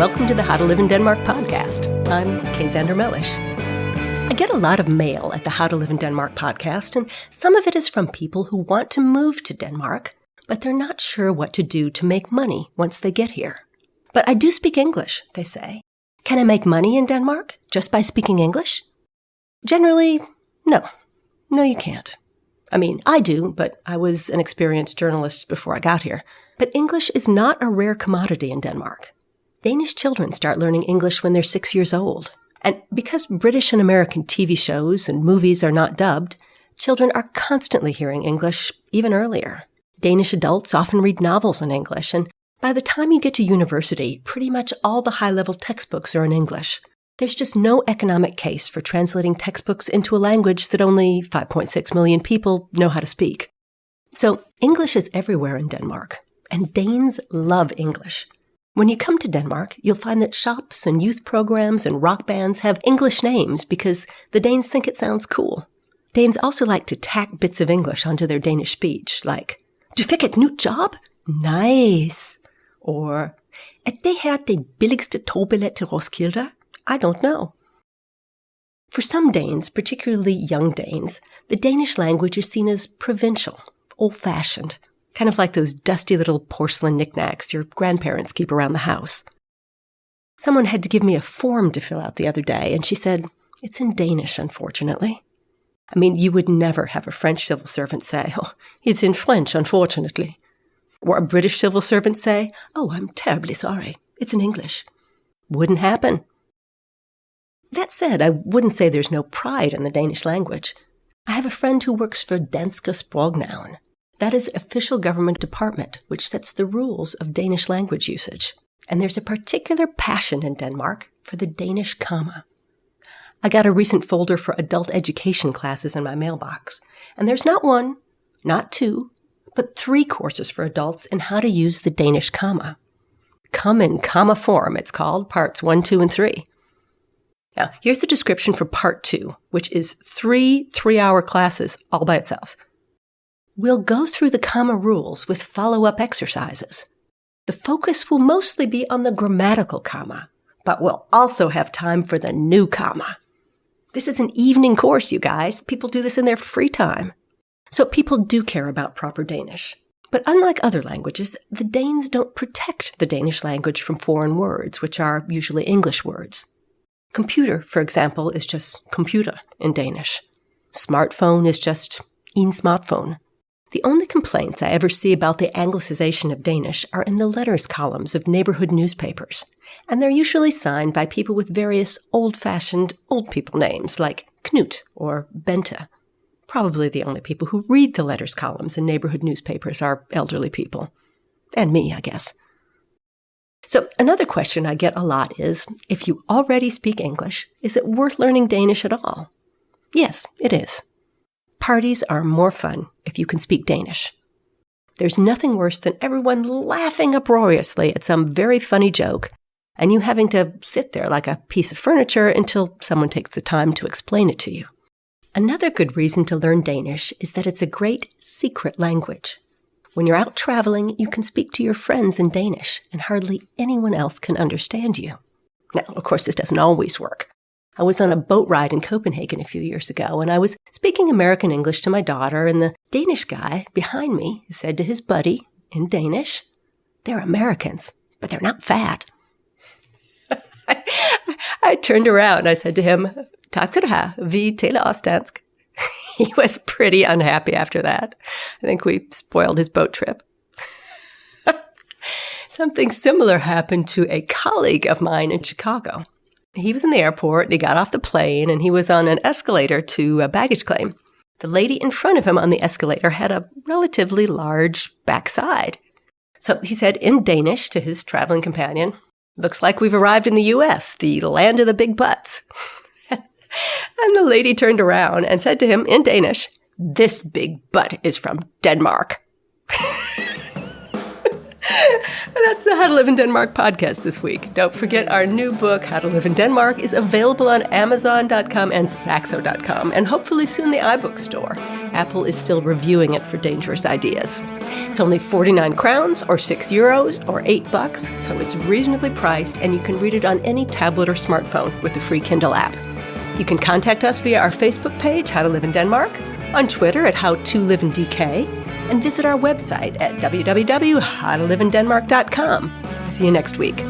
welcome to the How to Live in Denmark podcast. I'm Kay Mellish. I get a lot of mail at the How to Live in Denmark podcast, and some of it is from people who want to move to Denmark, but they're not sure what to do to make money once they get here. But I do speak English, they say. Can I make money in Denmark just by speaking English? Generally, no. No, you can't. I mean, I do, but I was an experienced journalist before I got here. But English is not a rare commodity in Denmark. Danish children start learning English when they're 6 years old. And because British and American TV shows and movies are not dubbed, children are constantly hearing English even earlier. Danish adults often read novels in English, and by the time you get to university, pretty much all the high-level textbooks are in English. There's just no economic case for translating textbooks into a language that only 5.6 million people know how to speak. So English is everywhere in Denmark, and Danes love English. When you come to Denmark, you'll find that shops and youth programs and rock bands have English names because the Danes think it sounds cool. Danes also like to tack bits of English onto their Danish speech, like, "Du fik et nyt job? Nice!" Or, "Er det her det billigste togbillet til Roskilde? I don't know." For some Danes, particularly young Danes, the Danish language is seen as provincial, old-fashioned, kind of like those dusty little porcelain knickknacks your grandparents keep around the house. Someone had to give me a form to fill out the other day, and she said, "It's in Danish, unfortunately." I mean, you would never have a French civil servant say, "Oh, it's in French, unfortunately." Or a British civil servant say, "Oh, I'm terribly sorry. It's in English." Wouldn't happen. That said, I wouldn't say there's no pride in the Danish language. I have a friend who works for Danske Sprognævn. That is official government department which sets the rules of Danish language usage. And there's a particular passion in Denmark for the Danish comma. I got a recent folder for adult education classes in my mailbox, and there's not one, not two, but 3 courses for adults in how to use the Danish comma. Come in comma form, it's called, parts 1, 2, and 3. Now, here's the description for part 2, which is 3 3-hour classes all by itself. We'll go through the comma rules with follow-up exercises. The focus will mostly be on the grammatical comma, but we'll also have time for the new comma. This is an evening course, you guys. People do this in their free time. So people do care about proper Danish. But unlike other languages, the Danes don't protect the Danish language from foreign words, which are usually English words. Computer, for example, is just computer in Danish. Smartphone is just en smartphone. The only complaints I ever see about the anglicization of Danish are in the letters columns of neighborhood newspapers, and they're usually signed by people with various old-fashioned old people names like Knut or Bente. Probably the only people who read the letters columns in neighborhood newspapers are elderly people. And me, I guess. So another question I get a lot is, if you already speak English, is it worth learning Danish at all? Yes, it is. Parties are more fun if you can speak Danish. There's nothing worse than everyone laughing uproariously at some very funny joke, and you having to sit there like a piece of furniture until someone takes the time to explain it to you. Another good reason to learn Danish is that it's a great secret language. When you're out traveling, you can speak to your friends in Danish, and hardly anyone else can understand you. Now, of course, this doesn't always work. I was on a boat ride in Copenhagen a few years ago, and I was speaking American English to my daughter, and the Danish guy behind me said to his buddy in Danish, "They're Americans, but they're not fat." I turned around. I said to him, "Tak skal du have. Vi taler også dansk." He was pretty unhappy after that. I think we spoiled his boat trip. Something similar happened to a colleague of mine in Chicago. He was in the airport, and he got off the plane, and he was on an escalator to a baggage claim. The lady in front of him on the escalator had a relatively large backside. So he said in Danish to his traveling companion, "Looks like we've arrived in the U.S., the land of the big butts." And the lady turned around and said to him in Danish, "This big butt is from Denmark." And that's the How to Live in Denmark podcast this week. Don't forget our new book, How to Live in Denmark, is available on Amazon.com and Saxo.com, and hopefully soon the iBook store. Apple is still reviewing it for dangerous ideas. It's only 49 crowns, or €6, or $8, so it's reasonably priced, and you can read it on any tablet or smartphone with the free Kindle app. You can contact us via our Facebook page, How to Live in Denmark, on Twitter at HowToLiveInDK, and visit our website at www.howtoliveindenmark.com. See you next week.